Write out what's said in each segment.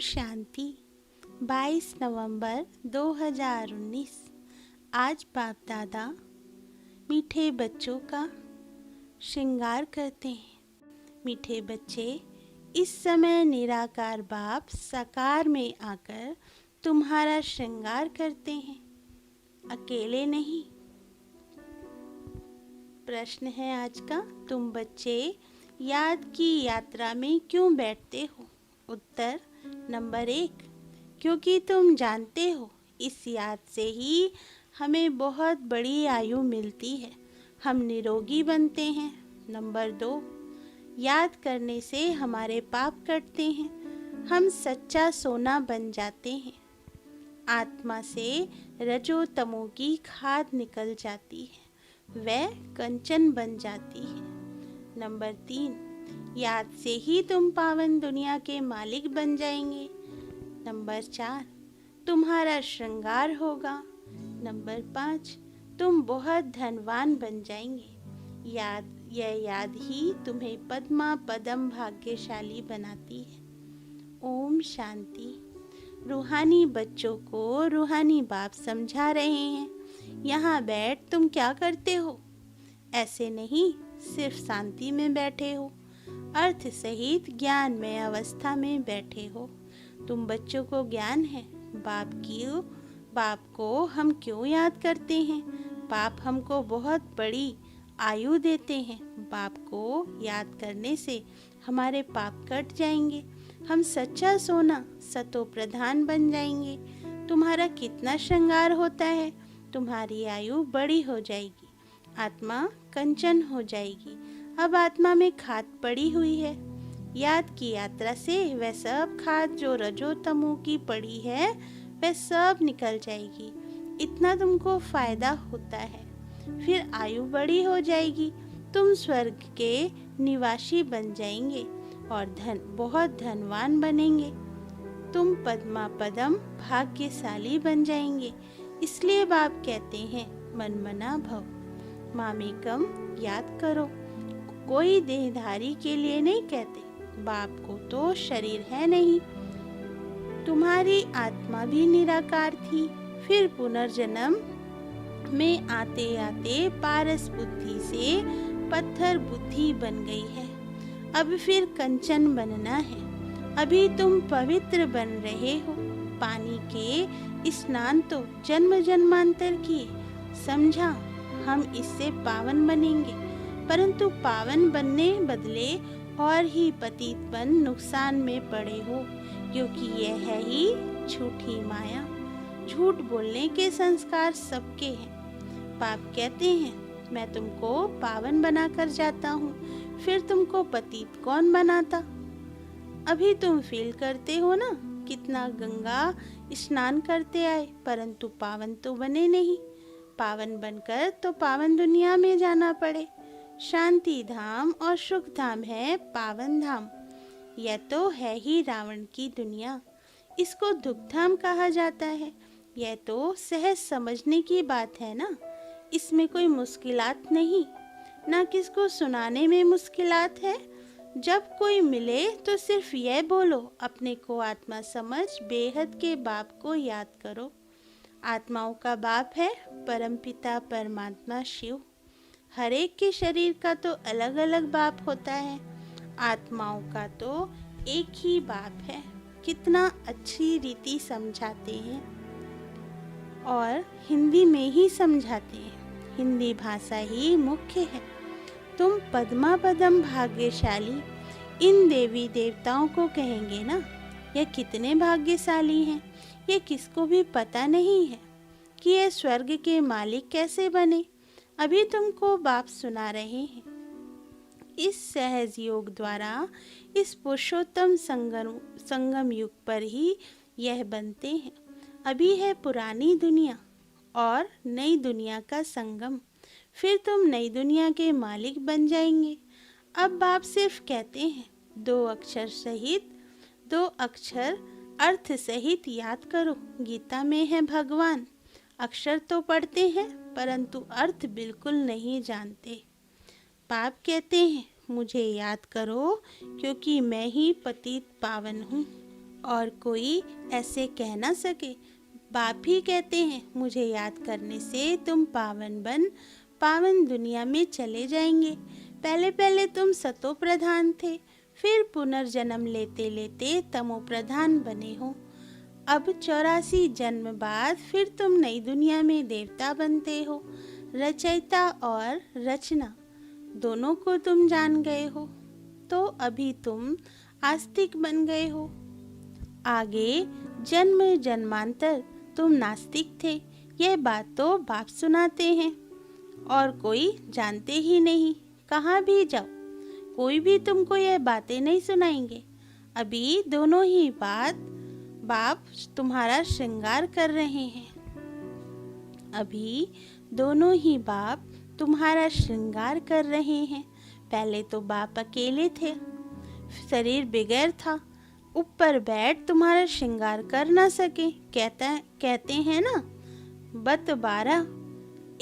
शांति। 22 नवंबर 2019। आज बाप दादा मीठे बच्चों का श्रृंगार करते हैं। मीठे बच्चे, इस समय निराकार बाप साकार में आकर तुम्हारा श्रृंगार करते हैं, अकेले नहीं। प्रश्न है आज का, तुम बच्चे याद की यात्रा में क्यों बैठते हो? उत्तर नंबर 1, क्योंकि तुम जानते हो इस याद से ही हमें बहुत बड़ी आयु मिलती है, हम निरोगी बनते हैं। नंबर 2, याद करने से हमारे पाप कटते हैं, हम सच्चा सोना बन जाते हैं। आत्मा से रजो तमो की खाद निकल जाती है, वह कंचन बन जाती है। नंबर 3, याद से ही तुम पावन दुनिया के मालिक बन जाएंगे। नंबर 4, तुम्हारा श्रृंगार होगा। नंबर 5, तुम बहुत धनवान बन जाएंगे। यह याद ही तुम्हें पद्मा पदम भाग्यशाली बनाती है। ओम शांति। रूहानी बच्चों को रूहानी बाप समझा रहे हैं, यहाँ बैठ तुम क्या करते हो? ऐसे नहीं, सिर्फ शांति में बैठे हो, अर्थ सहित ज्ञान में अवस्था में बैठे हो। तुम बच्चों को ज्ञान है बाप को हम क्यों याद करते हैं? बाप हमको बहुत बड़ी आयु देते हैं। बाप को याद करने से हमारे पाप कट जाएंगे, हम सच्चा सोना सतो प्रधान बन जाएंगे। तुम्हारा कितना श्रृंगार होता है, तुम्हारी आयु बड़ी हो जाएगी, आत्मा कंचन हो जाएगी। अब आत्मा में खाद पड़ी हुई है। याद की यात्रा से वह सब खाद जो रजो तमो की पड़ी है वह सब निकल जाएगी। इतना तुमको फायदा होता है। फिर आयु बड़ी हो जाएगी, तुम स्वर्ग के निवासी बन जाएंगे और बहुत धनवान बनेंगे। तुम पद्मा पदम भाग्यशाली बन जाएंगे। इसलिए बाप कहते हैं मन मना भव, मामेकम याद करो। कोई देहधारी के लिए नहीं कहते, बाप को तो शरीर है नहीं। तुम्हारी आत्मा भी निराकार थी, फिर पुनर्जन्म में आते आते पारस बुद्धि से पत्थर बुद्धि बन गई है। अब फिर कंचन बनना है। अभी तुम पवित्र बन रहे हो। पानी के स्नान तो जन्म जन्मांतर किए, समझा? हम इससे पावन बनेंगे, परंतु पावन बनने बदले और ही पतित बन नुकसान में पड़े हो, क्योंकि यह है ही झूठी माया। झूठ बोलने के संस्कार सबके हैं। पाप कहते हैं मैं तुमको पावन बनाकर जाता हूँ, फिर तुमको पतित कौन बनाता? अभी तुम फील करते हो ना, कितना गंगा स्नान करते आए, परंतु पावन तो बने नहीं। पावन बनकर तो पावन दुनिया में जाना पड़े। शांति धाम और सुख धाम है पावन धाम। यह तो है ही रावण की दुनिया, इसको दुख धाम कहा जाता है। यह तो सहज समझने की बात है ना, इसमें कोई मुश्किलात नहीं, ना किसको सुनाने में मुश्किलात है। जब कोई मिले तो सिर्फ यह बोलो, अपने को आत्मा समझ बेहद के बाप को याद करो। आत्माओं का बाप है परमपिता परमात्मा शिव। हर एक के शरीर का तो अलग अलग बाप होता है, आत्माओं का तो एक ही बाप है। कितना अच्छी रीति समझाते हैं और हिंदी में ही समझाते हैं। हिंदी भाषा ही मुख्य है। तुम पद्मा पदम भाग्यशाली इन देवी देवताओं को कहेंगे ना, यह कितने भाग्यशाली हैं। ये किसको भी पता नहीं है कि ये स्वर्ग के मालिक कैसे बने। अभी तुमको बाप सुना रहे हैं। इस सहज योग द्वारा इस पुरुषोत्तम संगम युग पर ही यह बनते हैं। अभी है पुरानी दुनिया और नई दुनिया का संगम, फिर तुम नई दुनिया के मालिक बन जाएंगे। अब बाप सिर्फ कहते हैं 2 अक्षर अर्थ सहित याद करो। गीता में है भगवान, अक्षर तो पढ़ते हैं परंतु अर्थ बिल्कुल नहीं जानते। बाप कहते हैं मुझे याद करो, क्योंकि मैं ही पतित पावन हूँ। और कोई ऐसे कह ना सके। बाप ही कहते हैं, मुझे याद करने से तुम पावन दुनिया में चले जाएंगे। पहले पहले तुम सतो प्रधान थे, फिर पुनर्जन्म लेते लेते तमो प्रधान बने हो। अब 84 जन्म बाद फिर तुम नई दुनिया में देवता बनते हो। रचयिता और रचना दोनों को तुम जान गए हो, तो अभी तुम आस्तिक बन गए हो। आगे जन्म जन्मांतर तुम नास्तिक थे, यह बात तो बाप सुनाते हैं और कोई जानते ही नहीं। कहाँ भी जाओ कोई भी तुमको यह बातें नहीं सुनाएंगे। अभी दोनों ही बाप तुम्हारा श्रृंगार कर रहे हैं। अभी दोनों ही बाप तुम्हारा श्रृंगार कर रहे हैं। पहले तो बाप अकेले थे, शरीर बिगैर था, ऊपर बैठ तुम्हारा श्रृंगार कर ना सके। कहते हैं ना, बत 12,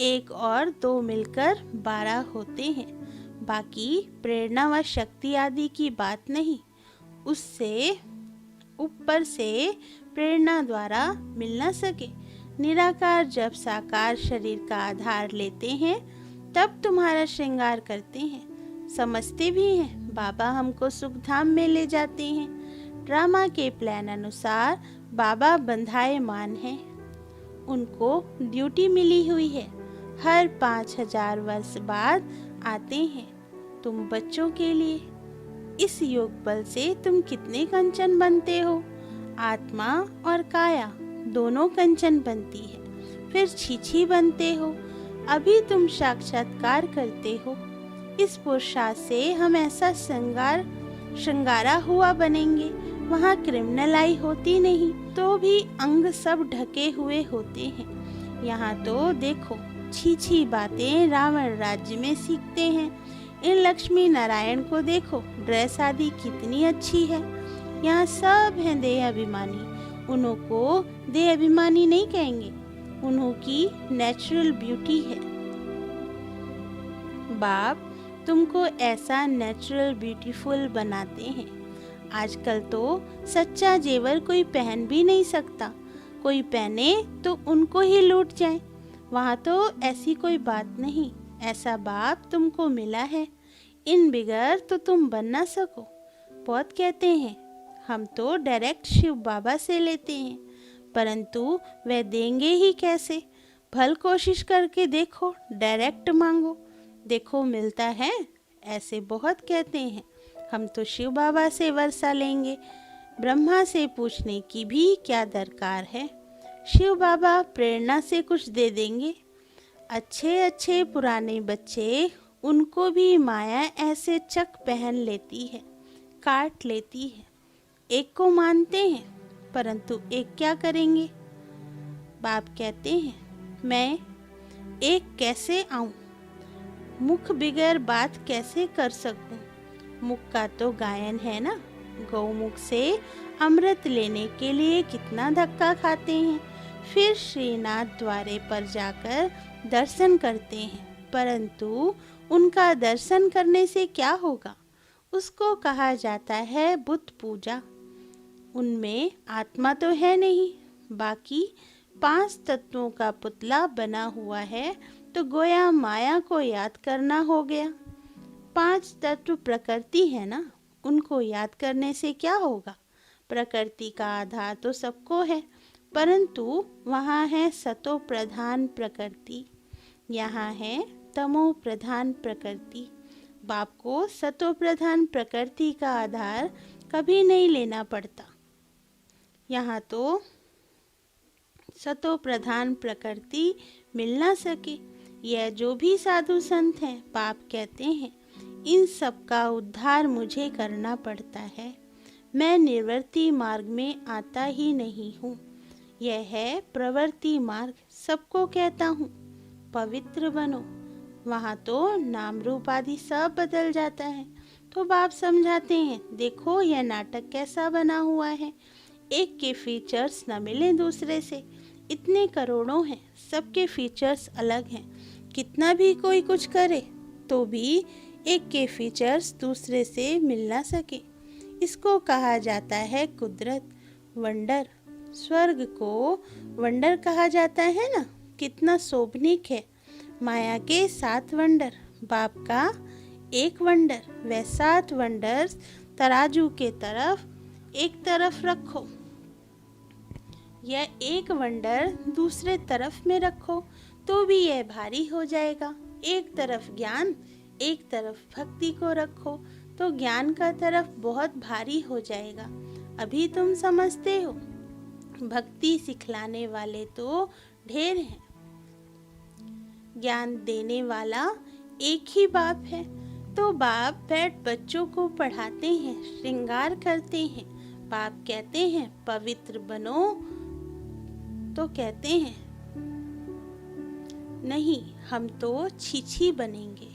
1 और 2 मिलकर 12 होते हैं। बाकी प्रेरणा व शक्ति आदि की बात नहीं, उससे ऊपर से प्रेरणा द्वारा मिल ना सके। निराकार जब साकार शरीर का आधार लेते हैं तब तुम्हारा श्रृंगार करते हैं। समझते भी हैं बाबा हमको सुखधाम में ले जाते हैं। ड्रामा के प्लान अनुसार बाबा बंधायमान हैं, उनको ड्यूटी मिली हुई है। हर 5000 वर्ष बाद आते हैं तुम बच्चों के लिए। इस योग बल से तुम कितने कंचन बनते हो। आत्मा और काया दोनों कंचन बनती है, फिर छीछी बनते हो। अभी तुम साक्षात्कार करते हो। इस पुरुषार्थ से हम ऐसा श्रृंगारा हुआ बनेंगे। वहाँ क्रिमिनल आई होती नहीं तो भी अंग सब ढके हुए होते हैं। यहाँ तो देखो छी बातें रावण राज्य में सीखते हैं। इन लक्ष्मी नारायण को देखो, ड्रेस आदि कितनी अच्छी है। यहाँ सब हैं देह अभिमानी। उन्हों को देह अभिमानी नहीं कहेंगे, उन्हों की नेचुरल ब्यूटी है। बाप तुमको ऐसा नेचुरल ब्यूटीफुल बनाते हैं। आजकल तो सच्चा जेवर कोई पहन भी नहीं सकता, कोई पहने तो उनको ही लूट जाए। वहाँ तो ऐसी कोई बात नहीं, ऐसा बाप तुमको मिला है। इन बिगर तो तुम बन ना सको। बहुत कहते हैं हम तो डायरेक्ट शिव बाबा से लेते हैं, परंतु वह देंगे ही कैसे। भल कोशिश करके देखो, डायरेक्ट मांगो, देखो मिलता है। ऐसे बहुत कहते हैं हम तो शिव बाबा से वर्षा लेंगे, ब्रह्मा से पूछने की भी क्या दरकार है। शिव बाबा प्रेरणा से कुछ दे देंगे। अच्छे अच्छे पुराने बच्चे, उनको भी माया ऐसे चक पहन लेती है, काट लेती है। एक को मानते हैं, परंतु एक क्या करेंगे। बाप कहते हैं मैं एक कैसे आऊं, मुख बिगैर बात कैसे कर सकूं। मुख का तो गायन है ना। गौमुख से अमृत लेने के लिए कितना धक्का खाते हैं, फिर श्रीनाथ द्वारे पर जाकर दर्शन करते हैं, परंतु उनका दर्शन करने से क्या होगा। उसको कहा जाता है बुत पूजा। उनमें आत्मा तो है नहीं, बाकी 5 तत्वों का पुतला बना हुआ है, तो गोया माया को याद करना हो गया। 5 तत्व प्रकृति है ना, उनको याद करने से क्या होगा। प्रकृति का आधार तो सबको है, परंतु वहाँ है सतो प्रधान प्रकृति, यहाँ है तमो प्रधान प्रकृति। बाप को सतो प्रधान प्रकृति का आधार कभी नहीं लेना पड़ता। यहाँ तो सतो प्रधान प्रकृति मिल ना सके। यह जो भी साधु संत हैं, बाप कहते हैं इन सब का उद्धार मुझे करना पड़ता है। मैं निवृत्ति मार्ग में आता ही नहीं हूँ। यह है प्रवृत्ति मार्ग। सबको कहता हूँ पवित्र बनो। वहाँ तो नाम रूप आदि सब बदल जाता है। तो बाप समझाते हैं देखो यह नाटक कैसा बना हुआ है। एक के फीचर्स न मिले दूसरे से। इतने करोड़ों हैं, सबके फीचर्स अलग हैं। कितना भी कोई कुछ करे तो भी एक के फीचर्स दूसरे से मिल ना सके। इसको कहा जाता है कुदरत। वंडर, स्वर्ग को वंडर कहा जाता है ना, कितना शोभनीक है। माया के 7 वंडर, बाप का एक वंडर, वह 7 वंडर्स तराजू के तरफ एक तरफ रखो। यह एक वंडर दूसरे तरफ में रखो तो भी यह भारी हो जाएगा। एक तरफ ज्ञान, एक तरफ भक्ति को रखो तो ज्ञान का तरफ बहुत भारी हो जाएगा। अभी तुम समझते हो, भक्ति सिखलाने वाले तो ढेर हैं, ज्ञान देने वाला एक ही बाप है। तो बाप बैठ बच्चों को पढ़ाते हैं, श्रृंगार करते हैं। बाप कहते हैं पवित्र बनो, तो कहते हैं नहीं, हम तो छीछी बनेंगे।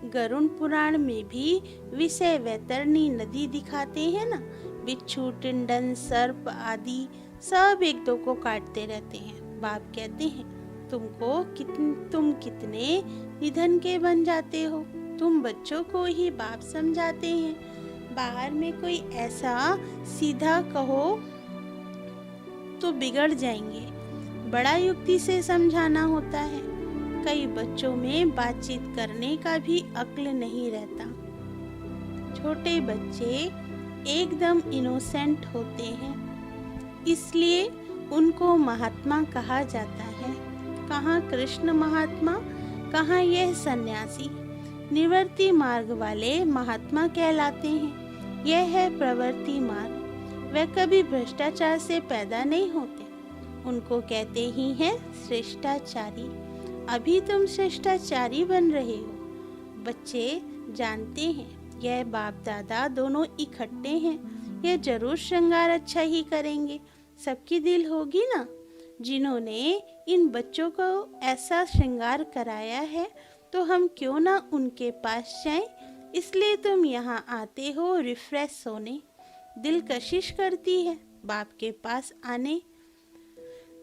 गरुड़ पुराण में भी विषय वैतरणी नदी दिखाते हैं ना, बिच्छू, टिंडन, सर्प आदि सब एक दो को काटते रहते हैं। बाप कहते हैं तुम कितने निधन के बन जाते हो। तुम बच्चों को ही बाप समझाते हैं। बाहर में कोई ऐसा सीधा कहो तो बिगड़ जाएंगे, बड़ा युक्ति से समझाना होता है। कई बच्चों में बातचीत करने का भी अक्ल नहीं रहता। छोटे बच्चे एकदम इनोसेंट होते हैं, इसलिए उनको महात्मा कहा जाता है। कहाँ कृष्ण महात्मा, कहाँ यह सन्यासी। निवृत्ति मार्ग वाले महात्मा कहलाते हैं। यह है प्रवृत्ति मार्ग। वे कभी भ्रष्टाचार से पैदा नहीं होते, उनको कहते ही हैं श्रेष्ठाचारी। अभी तुम श्रेष्ठाचारी बन रहे हो। बच्चे जानते हैं यह बाप दादा दोनों इकट्ठे हैं, यह जरूर श्रृंगार अच्छा ही करेंगे। सबकी दिल होगी ना, जिन्होंने इन बच्चों को ऐसा श्रृंगार कराया है, तो हम क्यों ना उनके पास जाएं। इसलिए तुम यहाँ आते हो रिफ्रेश होने। दिल कशिश करती है बाप के पास आने।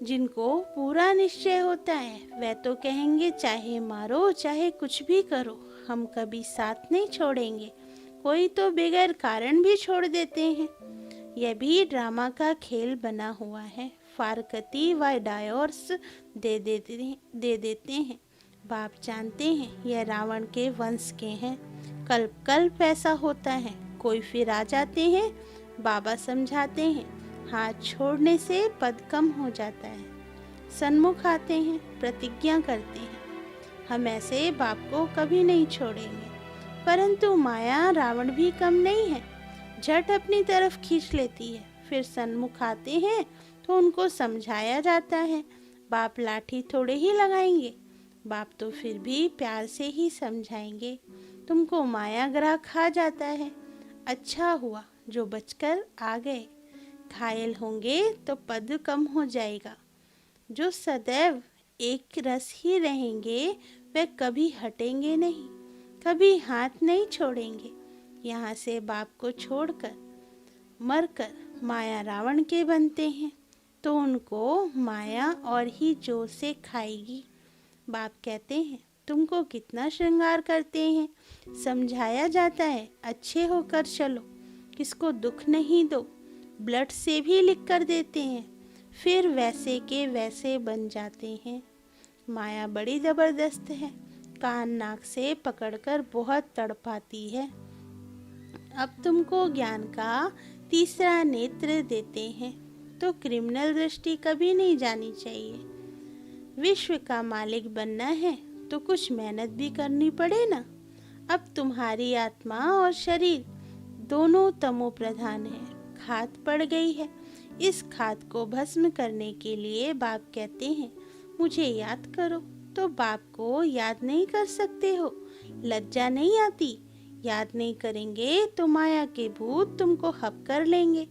जिनको पूरा निश्चय होता है वह तो कहेंगे चाहे मारो चाहे कुछ भी करो, हम कभी साथ नहीं छोड़ेंगे। कोई तो बगैर कारण भी छोड़ देते हैं। यह भी ड्रामा का खेल बना हुआ है। फारकती व डायोर्स दे देते हैं। बाप जानते हैं यह रावण के वंश के हैं। कल्प कल्प ऐसा होता है। कोई फिर आ जाते हैं, बाबा समझाते हैं हाथ छोड़ने से पद कम हो जाता है। सन्मुख आते हैं, प्रतिज्ञा करते हैं हम ऐसे बाप को कभी नहीं छोड़ेंगे। परंतु माया रावण भी कम नहीं है, झट अपनी तरफ खींच लेती है। फिर सन्मुख आते हैं तो उनको समझाया जाता है। बाप लाठी थोड़े ही लगाएंगे, बाप तो फिर भी प्यार से ही समझाएंगे। तुमको मायाग्रह खा जाता है। अच्छा हुआ जो बचकर आ गए। घायल होंगे तो पद कम हो जाएगा। जो सदैव एक रस ही रहेंगे वे कभी हटेंगे नहीं, कभी हाथ नहीं छोड़ेंगे। यहाँ से बाप को छोड़कर मरकर माया रावण के बनते हैं तो उनको माया और ही जोर से खाएगी। बाप कहते हैं तुमको कितना श्रृंगार करते हैं। समझाया जाता है अच्छे होकर चलो, किसको दुख नहीं दो। ब्लड से भी लिख कर देते हैं, फिर वैसे के वैसे बन जाते हैं। माया बड़ी जबरदस्त है, कान नाक से पकड़कर बहुत तड़पाती है। अब तुमको ज्ञान का तीसरा नेत्र देते हैं तो क्रिमिनल दृष्टि कभी नहीं जानी चाहिए। विश्व का मालिक बनना है तो कुछ मेहनत भी करनी पड़े ना। अब तुम्हारी आत्मा और शरीर दोनों तमो प्रधान है, खाद पड़ गई है। इस खाद को भस्म करने के लिए बाप कहते हैं मुझे याद करो। तो बाप को याद नहीं कर सकते हो, लज्जा नहीं आती। याद नहीं करेंगे तो माया के भूत तुमको हप कर लेंगे।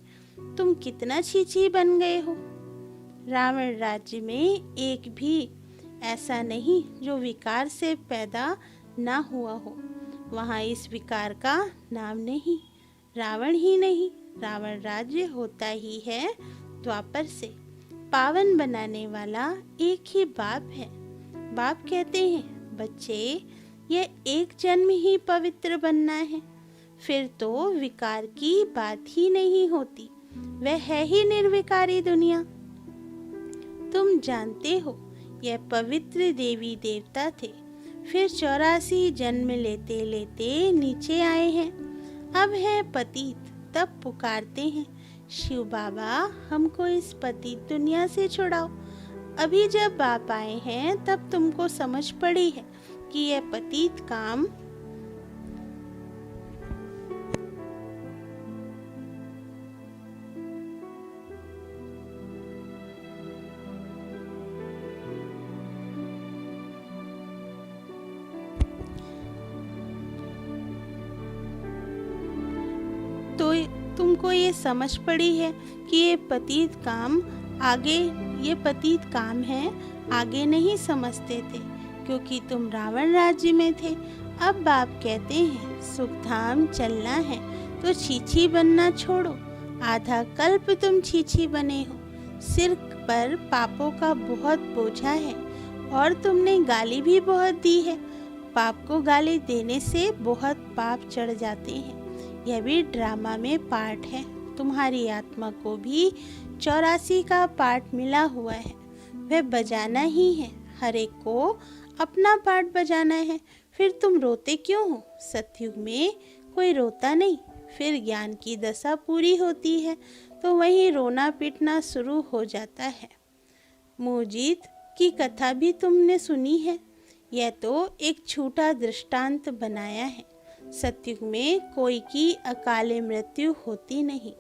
तुम कितना छीछी बन गए हो। रावण राज्य में एक भी ऐसा नहीं जो विकार से पैदा ना हुआ हो। वहाँ इस विकार का नाम नहीं, रावण ही नहीं। रावण राज्य होता ही है द्वापर से। पावन बनाने वाला एक ही बाप है। बाप कहते हैं बच्चे यह एक जन्म ही पवित्र बनना है, फिर तो विकार की बात ही नहीं होती। वह है ही निर्विकारी दुनिया। तुम जानते हो यह पवित्र देवी देवता थे, फिर 84 जन्म लेते लेते नीचे आए हैं, अब है पतित, तब पुकारते हैं शिव बाबा हमको इस पतित दुनिया से छुड़ाओ। अभी जब बाप आए हैं तब तुमको समझ पड़ी है कि यह पतित काम तो तुमको ये समझ पड़ी है कि ये पतित काम है, आगे नहीं समझते थे क्योंकि तुम रावण राज्य में थे। अब बाप कहते हैं सुखधाम चलना है तो छीछी बनना छोड़ो। आधा कल्प तुम छीछी बने हो, सिर पर पापों का बहुत बोझा है और तुमने गाली भी बहुत दी है। पाप को गाली देने से बहुत पाप चढ़ जाते हैं। यह भी ड्रामा में पार्ट है। तुम्हारी आत्मा को भी 84 का पार्ट मिला हुआ है, वह बजाना ही है। हर एक को अपना पार्ट बजाना है। फिर तुम रोते क्यों हो? सतयुग में कोई रोता नहीं। फिर ज्ञान की दशा पूरी होती है तो वहीं रोना पीटना शुरू हो जाता है। मुजीद की कथा भी तुमने सुनी है। यह तो एक छोटा दृष्टांत बनाया है। सतयुग में कोई की अकाले मृत्यु होती नहीं।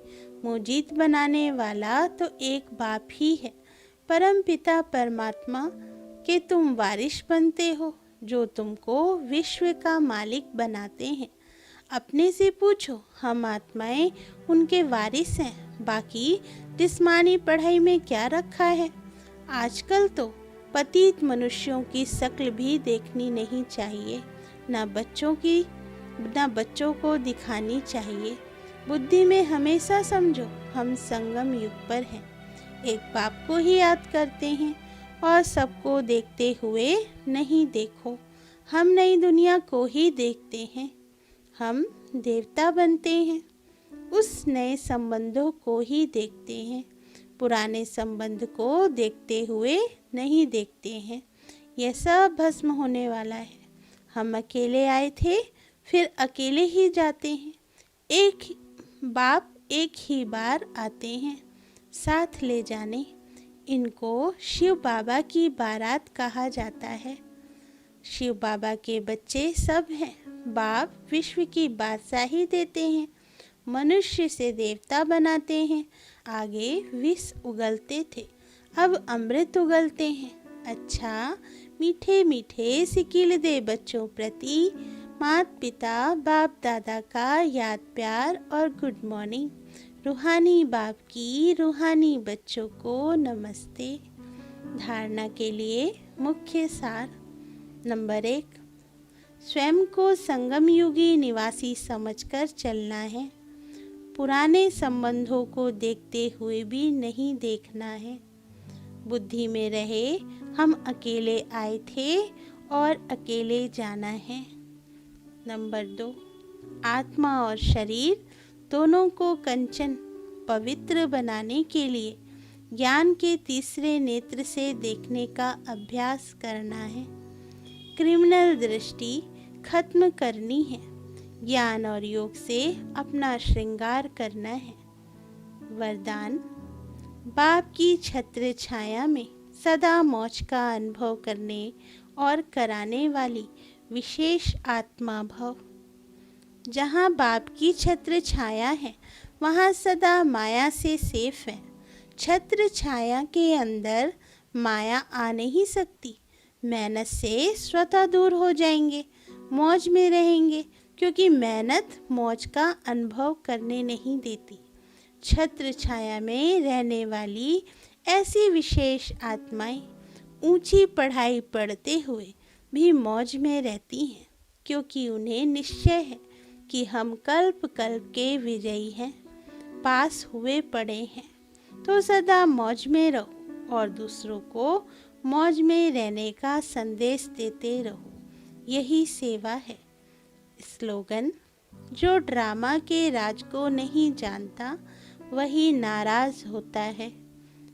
मुजीद बनाने वाला तो एक बाप ही है। परम पिता परमात्मा के तुम वारिस बनते हो, जो तुमको विश्व का मालिक बनाते हैं। अपने से पूछो, हम आत्माएं उनके वारिस हैं। बाकी जिस्मानी पढ़ाई में क्या रखा है? आजकल तो पतित मनुष्यों की शक्ल भी देखनी नहीं चाहिए, ना बच्चों को दिखानी चाहिए। बुद्धि में हमेशा समझो हम संगम युग पर हैं। एक बाप को ही याद करते हैं और सबको देखते हुए नहीं देखो। हम नई दुनिया को ही देखते हैं। हम देवता बनते हैं, उस नए संबंधों को ही देखते हैं। पुराने संबंध को देखते हुए नहीं देखते हैं। यह सब भस्म होने वाला है। हम अकेले आए थे, फिर अकेले ही जाते हैं। एक ही बार आते हैं, साथ ले जाने। इनको शिव बाबा की बारात कहा जाता है। शिव बाबा के बच्चे सब हैं। बाप विश्व की बादशाही देते हैं, मनुष्य से देवता बनाते हैं। आगे विष उगलते थे, अब अमृत उगलते हैं। अच्छा, मीठे मीठे सिकील दे बच्चों प्रति माता पिता बाप दादा का याद प्यार और गुड मॉर्निंग। रूहानी बाप की रूहानी बच्चों को नमस्ते। धारणा के लिए मुख्य सार। नंबर 1, स्वयं को संगम युगी निवासी समझकर चलना है। पुराने संबंधों को देखते हुए भी नहीं देखना है। बुद्धि में रहे हम अकेले आए थे और अकेले जाना है। नंबर 2, आत्मा और शरीर दोनों को कंचन पवित्र बनाने के लिए ज्ञान के तीसरे नेत्र से देखने का अभ्यास करना है। क्रिमिनल दृष्टि खत्म करनी है। ज्ञान और योग से अपना श्रृंगार करना है। वरदान, बाप की छत्र छाया में सदा मौज का अनुभव करने और कराने वाली विशेष आत्मा भव। जहाँ बाप की छत्र छाया है वहाँ सदा माया से सेफ है। छत्र छाया के अंदर माया आ नहीं सकती। मेहनत से स्वतः दूर हो जाएंगे, मौज में रहेंगे, क्योंकि मेहनत मौज का अनुभव करने नहीं देती। छत्र छाया में रहने वाली ऐसी विशेष आत्माएं ऊंची पढ़ाई पढ़ते हुए भी मौज में रहती हैं, क्योंकि उन्हें निश्चय है कि हम कल्प कल्प के विजयी हैं, पास हुए पड़े हैं। तो सदा मौज में रहो और दूसरों को मौज में रहने का संदेश देते रहो। यही सेवा है। स्लोगन, जो ड्रामा के राज को नहीं जानता वही नाराज होता है।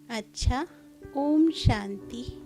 अच्छा, ओम शांति।